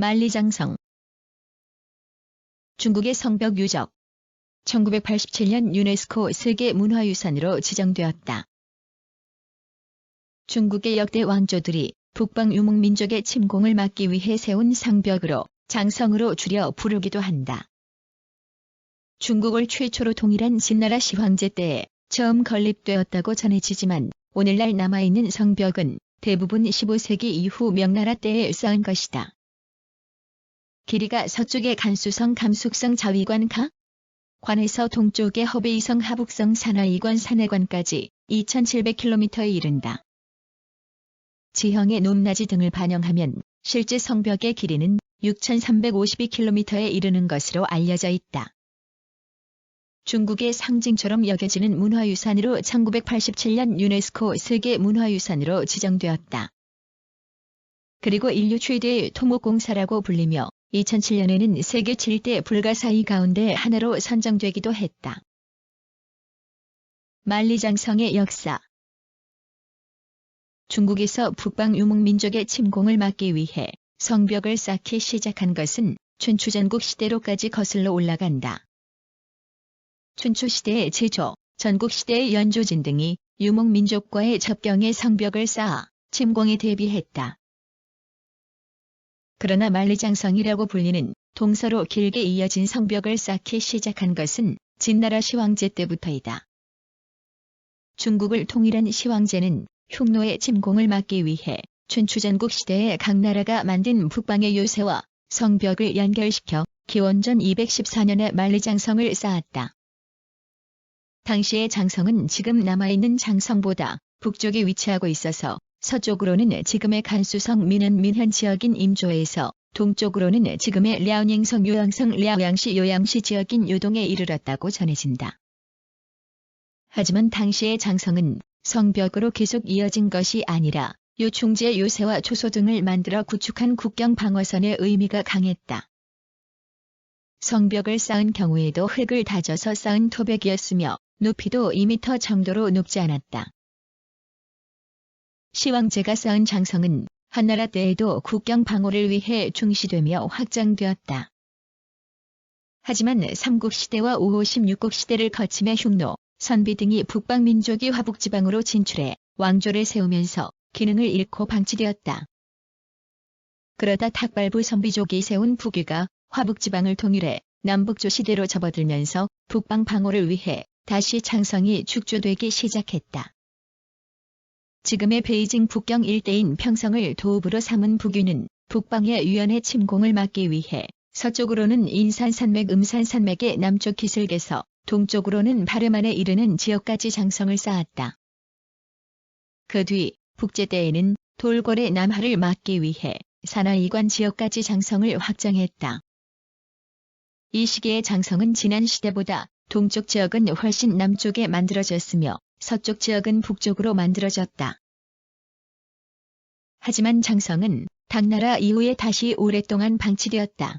만리장성. 중국의 성벽 유적. 1987년 유네스코 세계문화유산으로 지정되었다. 중국의 역대 왕조들이 북방 유목민족의 침공을 막기 위해 세운 성벽으로 장성으로 줄여 부르기도 한다. 중국을 최초로 통일한 진나라 시황제 때에 처음 건립되었다고 전해지지만 오늘날 남아있는 성벽은 대부분 15세기 이후 명나라 때에 쌓은 것이다. 길이가 서쪽의 간수성 감숙성 자위관 관에서 동쪽의 허베이성 하북성 산하이관 산해관까지 2700km에 이른다. 지형의 높낮이 등을 반영하면 실제 성벽의 길이는 6352km에 이르는 것으로 알려져 있다. 중국의 상징처럼 여겨지는 문화유산으로 1987년 유네스코 세계문화유산으로 지정되었다. 그리고 인류 최대의 토목공사라고 불리며 2007년에는 세계 7대 불가사의 가운데 하나로 선정되기도 했다. 만리장성의 역사. 중국에서 북방 유목민족의 침공을 막기 위해 성벽을 쌓기 시작한 것은 춘추전국 시대로까지 거슬러 올라간다. 춘추시대의 제조, 전국시대의 연조진 등이 유목민족과의 접경에 성벽을 쌓아 침공에 대비했다. 그러나 만리장성이라고 불리는 동서로 길게 이어진 성벽을 쌓기 시작한 것은 진나라 시황제 때부터이다. 중국을 통일한 시황제는 흉노의 침공을 막기 위해 춘추전국 시대에 각 나라가 만든 북방의 요새와 성벽을 연결시켜 기원전 214년에 만리장성을 쌓았다. 당시의 장성은 지금 남아있는 장성보다 북쪽에 위치하고 있어서 서쪽으로는 지금의 간수성 민현 지역인 임조에서 동쪽으로는 지금의 랴오닝성 요양성 랴오양시 요양시 지역인 요동에 이르렀다고 전해진다. 하지만 당시의 장성은 성벽으로 계속 이어진 것이 아니라 요충지의 요새와 초소 등을 만들어 구축한 국경 방어선의 의미가 강했다. 성벽을 쌓은 경우에도 흙을 다져서 쌓은 토벽이었으며 높이도 2m 정도로 높지 않았다. 시황제가 쌓은 장성은 한나라 때에도 국경 방어를 위해 중시되며 확장되었다. 하지만 삼국시대와 5호 16국시대를 거치며 흉노, 선비 등이 북방 민족이 화북지방으로 진출해 왕조를 세우면서 기능을 잃고 방치되었다. 그러다 탁발부 선비족이 세운 북위가 화북지방을 통일해 남북조 시대로 접어들면서 북방 방어를 위해 다시 장성이 축조되기 시작했다. 지금의 베이징 북경 일대인 평성을 도읍으로 삼은 북위는 북방의 유연의 침공을 막기 위해 서쪽으로는 인산산맥 음산산맥의 남쪽 기슭에서 동쪽으로는 바르만에 이르는 지역까지 장성을 쌓았다. 그 뒤 북제 때에는 돌궐의 남하를 막기 위해 산하이관 지역까지 장성을 확장했다. 이 시기의 장성은 지난 시대보다 동쪽 지역은 훨씬 남쪽에 만들어졌으며 서쪽 지역은 북쪽으로 만들어졌다. 하지만 장성은 당나라 이후에 다시 오랫동안 방치되었다.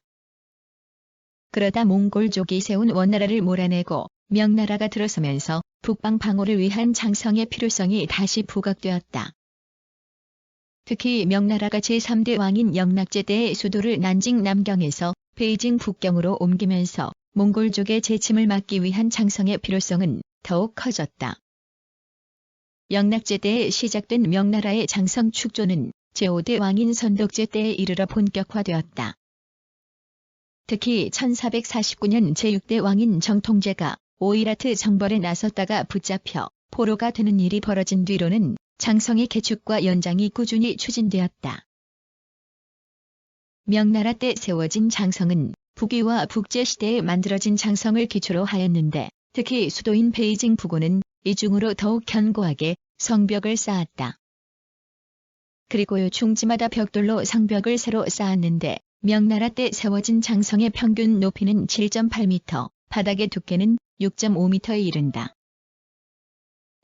그러다 몽골족이 세운 원나라를 몰아내고 명나라가 들어서면서 북방 방어를 위한 장성의 필요성이 다시 부각되었다. 특히 명나라가 제3대 왕인 영락제 때의 수도를 난징 남경에서 베이징 북경으로 옮기면서 몽골족의 재침을 막기 위한 장성의 필요성은 더욱 커졌다. 영락제 때에 시작된 명나라의 장성 축조는 제5대 왕인 선덕제 때에 이르러 본격화되었다. 특히 1449년 제6대 왕인 정통제가 오이라트 정벌에 나섰다가 붙잡혀 포로가 되는 일이 벌어진 뒤로는 장성의 개축과 연장이 꾸준히 추진되었다. 명나라 때 세워진 장성은 북위와 북제 시대에 만들어진 장성을 기초로 하였는데 특히 수도인 베이징 북원은 이중으로 더욱 견고하게 성벽을 쌓았다. 그리고 요충지마다 벽돌로 성벽을 새로 쌓았는데 명나라 때 세워진 장성의 평균 높이는 7.8m, 바닥의 두께는 6.5m에 이른다.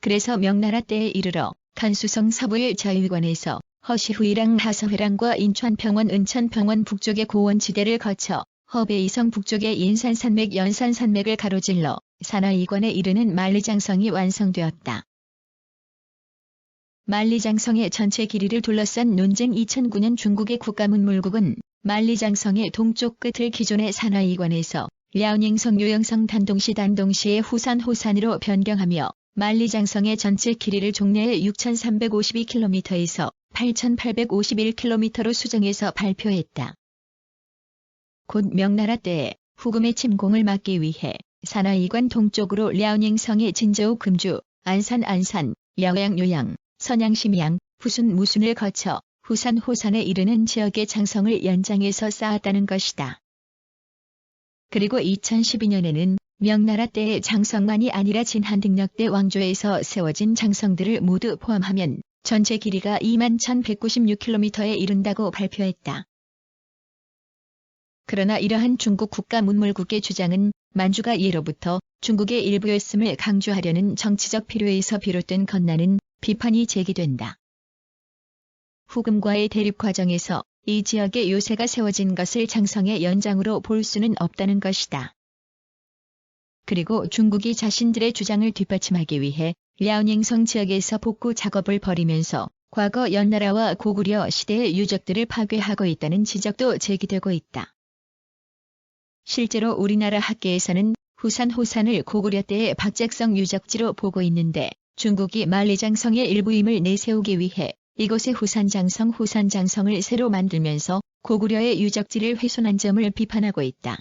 그래서 명나라 때에 이르러 간수성 서부의 자위관에서 허시후이랑 하서회랑과 인천평원 은천평원 북쪽의 고원지대를 거쳐 허베이성 북쪽의 인산산맥 연산산맥을 가로질러 산하이관에 이르는 만리장성이 완성되었다. 만리장성의 전체 길이를 둘러싼 논쟁 2009년 중국의 국가문물국은 만리장성의 동쪽 끝을 기존의 산하이관에서 랴오닝성 요영성 단동시의 후산호산으로 변경하며 만리장성의 전체 길이를 종래의 6,352km에서 8,851km로 수정해서 발표했다. 곧 명나라 때에 후금의 침공을 막기 위해 산하이관 동쪽으로 랴오닝성의 진저우 금주, 안산, 랴오양 요양, 선양 심양, 후순 무순을 거쳐 후산 호산에 이르는 지역의 장성을 연장해서 쌓았다는 것이다. 그리고 2012년에는 명나라 때의 장성만이 아니라 진한등력 때 왕조에서 세워진 장성들을 모두 포함하면 전체 길이가 21,196km에 이른다고 발표했다. 그러나 이러한 중국 국가문물국의 주장은 만주가 예로부터 중국의 일부였음을 강조하려는 정치적 필요에서 비롯된 것라는 비판이 제기된다. 후금과의 대립 과정에서 이 지역에 요새가 세워진 것을 장성의 연장으로 볼 수는 없다는 것이다. 그리고 중국이 자신들의 주장을 뒷받침하기 위해 랴오닝성 지역에서 복구 작업을 벌이면서 과거 연나라와 고구려 시대의 유적들을 파괴하고 있다는 지적도 제기되고 있다. 실제로 우리나라 학계에서는 후산 호산을 고구려 때의 박작성 유적지로 보고 있는데 중국이 만리장성의 일부임을 내세우기 위해 이곳에 후산장성을 새로 만들면서 고구려의 유적지를 훼손한 점을 비판하고 있다.